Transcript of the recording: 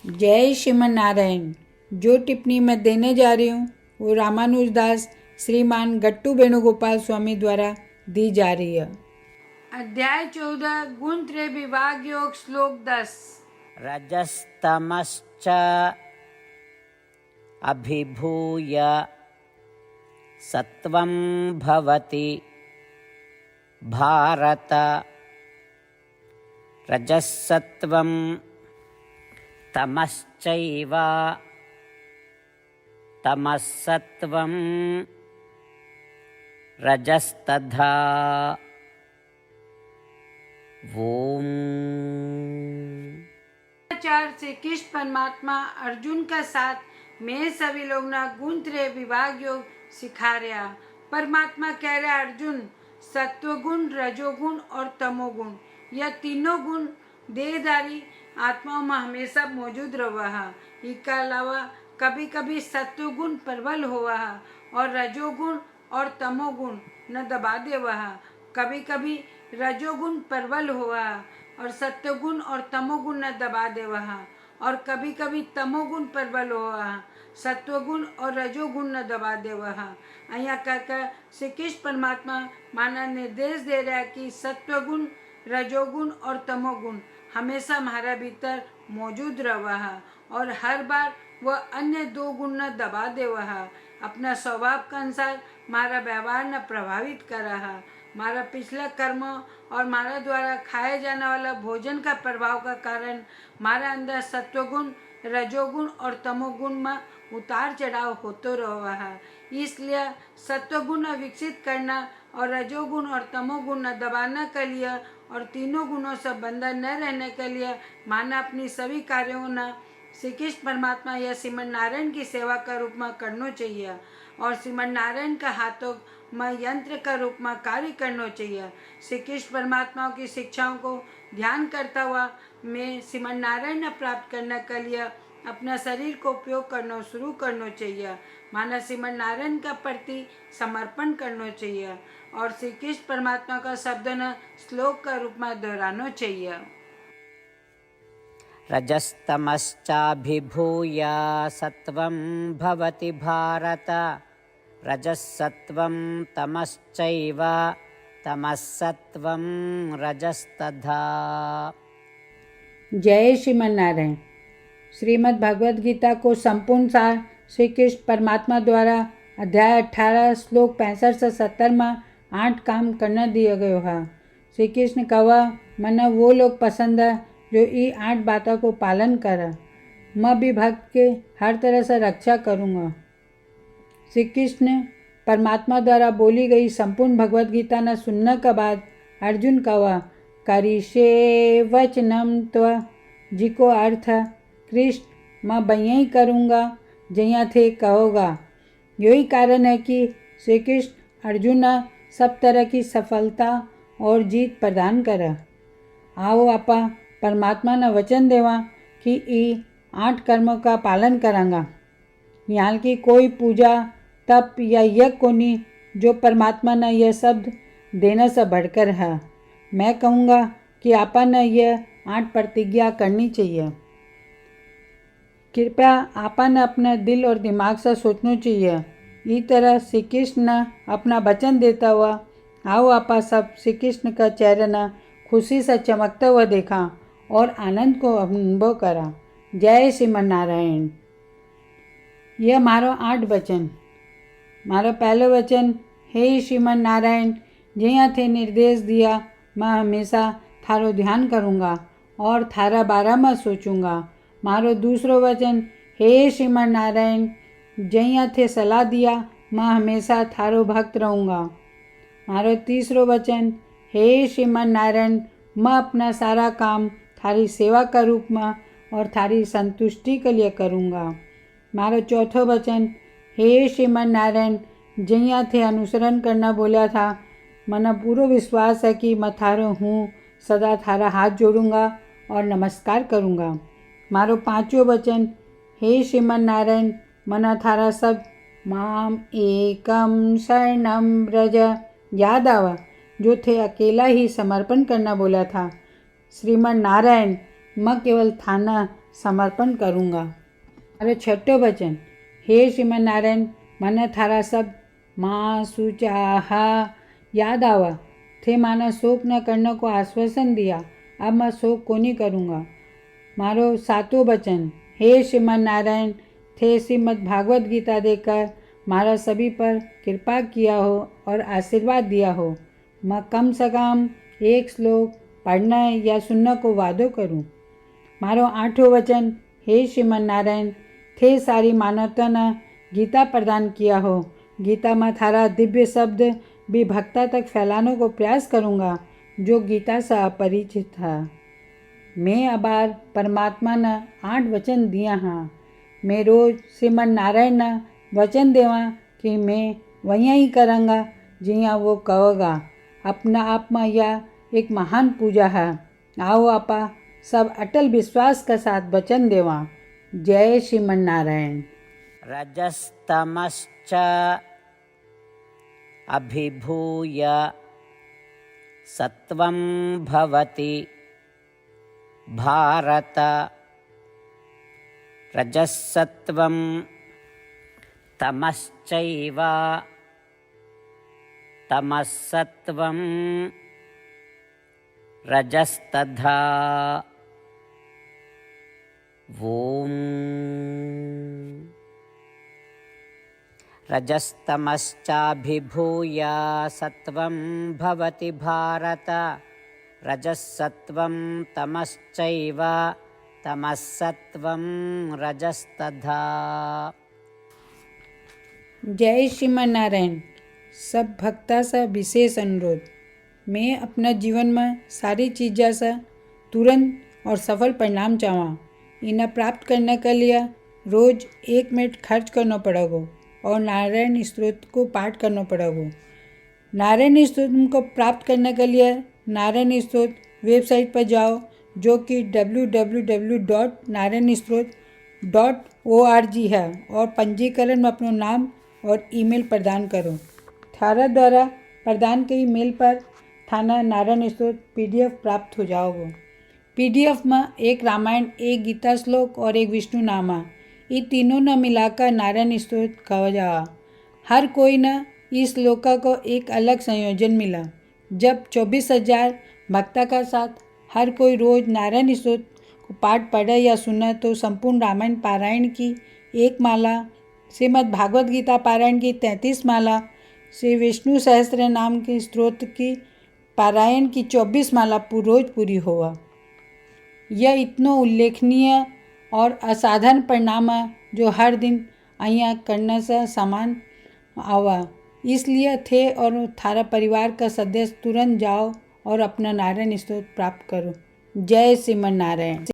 जय श्रीमन नारायण। जो टिप्पणी मैं देने जा रही हूँ वो रामानुजदास श्रीमान गट्टू वेणुगोपाल स्वामी द्वारा दी जा रही है। अध्याय 14 गुण त्रय विभाग योग श्लोक 10। रजस्तमश्च अभिभूय सत्वं भवति भारत। रजसत्वं तमश्चैव तमसत्वं रजस्तथा। ओम। आचार्य श्री कृष्ण परमात्मा अर्जुन का साथ में सभी लोग ना गुण त्रय विभाग योग सिखा रहा। परमात्मा कह रहा अर्जुन, सत्वगुण, रजोगुण और तमोगुण, यह तीनों गुण देहधारी आत्माओं में हमेशा मौजूद रहा है। इसके अलावा कभी कभी सत्वगुण प्रबल हुआ है और रजोगुण और तमोगुण न दबा दे वह। कभी कभी रजोगुण प्रबल हुआ है और सत्वगुण और तमोगुण न दबा दे वह। और कभी कभी तमोगुण प्रबल हुआ है, सत्वगुण और रजोगुण न दबा दे वह। અહીંયા कहकर श्री कृष्ण परमात्मा माना निर्देश दे रहा है कि सत्वगुण, रजोगुण और तमोगुण हमेशा हमारा भीतर मौजूद रहा है और हर बार वह अन्य दो गुण न दबा दे वह। अपना स्वभाव के अनुसार हमारा व्यवहार न प्रभावित कर रहा। हमारा पिछला कर्म और हमारा द्वारा खाए जाने वाला भोजन का प्रभाव का कारण हमारा अंदर सत्वगुण, रजोगुण और तमोगुण में उतार चढ़ाव होते रहा है। इसलिए सत्वगुण विकसित करना और रजोगुण और तमोगुण न दबाने के लिए और तीनों गुणों से बंधन न रहने के लिए माना अपनी सभी कार्यों न श्री कृष्ण परमात्मा या श्रीमन नारायण की सेवा का रूप में करना चाहिए और श्रीमन नारायण का हाथों में यंत्र का रूप में कार्य करना चाहिए। श्री कृष्ण परमात्मा की शिक्षाओं को ध्यान करता हुआ मैं श्रीमन नारायण प्राप्त करने के लिए अपना शरीर को उपयोग करना शुरू करना चाहिए। माना श्रीमन नारायण का प्रति समर्पण करना चाहिए और श्री कृष्ण परमात्मा का शब्द न श्लोक का रूप में दोहराना चाहिए। रजस्तमश्चाभिभूय सत्वं भवति भारत। रजसत्वं तमश्चैव तमसत्वं रजस्तथा। जय श्रीमन नारायण। श्रीमद् भगवद गीता को संपूर्ण सार श्री कृष्ण परमात्मा द्वारा अध्याय 18 श्लोक 65 से 70 में 8 काम करना दिया गया है। श्री कृष्ण कहा, मना वो लोग पसंद है जो ये 8 बातों को पालन करे। मैं भी भक्त के हर तरह से रक्षा करूँगा। श्री कृष्ण परमात्मा द्वारा बोली गई संपूर्ण भगवद गीता न सुनने के बाद अर्जुन कहा, करिष्ये वचनम त्व, जिको अर्थ कृष्ण मैं बइया ही करूँगा जैया थे कहोगा। यही कारण है कि श्री कृष्ण अर्जुन सब तरह की सफलता और जीत प्रदान करे। आओ आपा परमात्मा ने वचन देवा कि ये 8 कर्मों का पालन करांगा। यहाँ की कोई पूजा, तप या यज्ञ को नहीं जो परमात्मा ने यह शब्द देने से बढ़कर है। मैं कहूँगा कि आपा ने यह 8 प्रतिज्ञा करनी चाहिए। कृपया आपा ने अपने दिल और दिमाग से सोचना चाहिए। इस तरह श्री कृष्ण ने अपना वचन देता हुआ आओ आपा सब श्री कृष्ण का चेहरा न खुशी से चमकता हुआ देखा और आनंद को अनुभव करा। जय श्रीमन नारायण। यह मारो 8 वचन। मारो पहलो वचन, हे श्रीमन नारायण, जैया थे निर्देश दिया मैं हमेशा थारो ध्यान करूँगा और थारा बारे में सोचूंगा। मारो दूसरो वचन, हे श्रीमन नारायण, जैया थे सलाह दिया मैं हमेशा थारो भक्त रहूँगा। मारो तीसरो वचन, हे श्रीमन नारायण, मैं अपना सारा काम थारी सेवा का रूप में और थारी संतुष्टि के लिए करूँगा। मारो चौथो वचन, हे श्रीमन नारायण, जैया थे अनुसरण करना बोला था मना पूरा विश्वास है कि मैं थारो हूँ, सदा थारा हाथ जोड़ूंगा और नमस्कार करूँगा। मारो 5वां वचन, हे श्रीमन नारायण, मना थारा सब माम एकम शरणम ब्रज याद आवा जो थे अकेला ही समर्पण करना बोला था। श्रीमन नारायण, मैं केवल थाना समर्पण करूँगा। मारो छठो वचन, हे श्रीमन नारायण, મને થારા શબ્દ माँ सुचाहा याद आवा थे माना शोक न करने को आश्वासन दिया, अब मैं शोक को नहीं करूँगा। मारो सातों वचन, हे श्रीमन नारायण, थे श्रीमद् भागवत गीता देकर मारा सभी पर कृपा किया हो और आशीर्वाद दिया हो। मैं कम से कम एक श्लोक पढ़ना या सुनने को वादो करूँ। मारो आठों वचन, हे श्रीमन नारायण, थे सारी मानवता ने गीता प्रदान किया हो। गीता में थारा दिव्य शब्द भी भक्ता तक फैलाने को प्रयास करूँगा जो गीता से अपरिचित था। मैं अबार परमात्मा ने 8 वचन दिया हाँ। मैं रोज श्रीमन नारायण ने वचन देवा कि मैं वहीं ही करूँगा जिया वो कहोगा। अपना आप में यह एक महान पूजा है। आओ आपा सब अटल विश्वास के साथ वचन देवा। जय श्रीमन नारायण। रजस्तमश्च अभिभूय सत्वं भवति भारत। रजसत्वं तमश्चैव तमसत्वं रजस्तथा। ॐ रजस्तमश्चाभिभूय सत्वं भवति भारत। रजसत्वं तमश्चैव तमसत्वं रजस्तथा। जय श्रीमन नारायण। सब भक्ता से विशेष अनुरोध, मैं अपना जीवन में सारी चीज़ों से तुरंत और सफल परिणाम चाहूँ। इन्हें प्राप्त करने के लिए रोज़ 1 मिनट खर्च करना पड़ेगा और नारायण स्तोत्र को पाठ करना पड़ेगा। नारायण स्तोत्र को प्राप्त करने के लिए नारायण स्तोत्र वेबसाइट पर जाओ जो कि www.narayanstotr.org है और पंजीकरण में अपना नाम और ईमेल प्रदान करो। थारा द्वारा प्रदान के ईमेल पर थाना नारायण स्तोत्र PDF प्राप्त हो जाओगे। PDF में एक रामायण, एक गीता श्लोक और एक विष्णु नामा, ये तीनों न मिलाकर नारायण स्तोत्र कहा जा। हर कोई न इस श्लोक को एक अलग संयोजन मिला। जब 24,000 भक्ता का साथ हर कोई रोज नारायण स्तोत्र को पाठ पढ़े या सुने तो संपूर्ण रामायण पारायण की 1 माला, श्रीमद् भागवत गीता पारायण की 33 माला, श्री विष्णु सहस्त्र नाम के स्तोत्र की पारायण की 24 माला रोज पूरी हुआ। यह इतना उल्लेखनीय और असाधारण परिणाम है जो हर दिन अहिया करने से समान आवा। इसलिए थे और थारा परिवार का सदस्य तुरंत जाओ और अपना नारायण स्तोत्र प्राप्त करो। जय श्रीमन नारायण।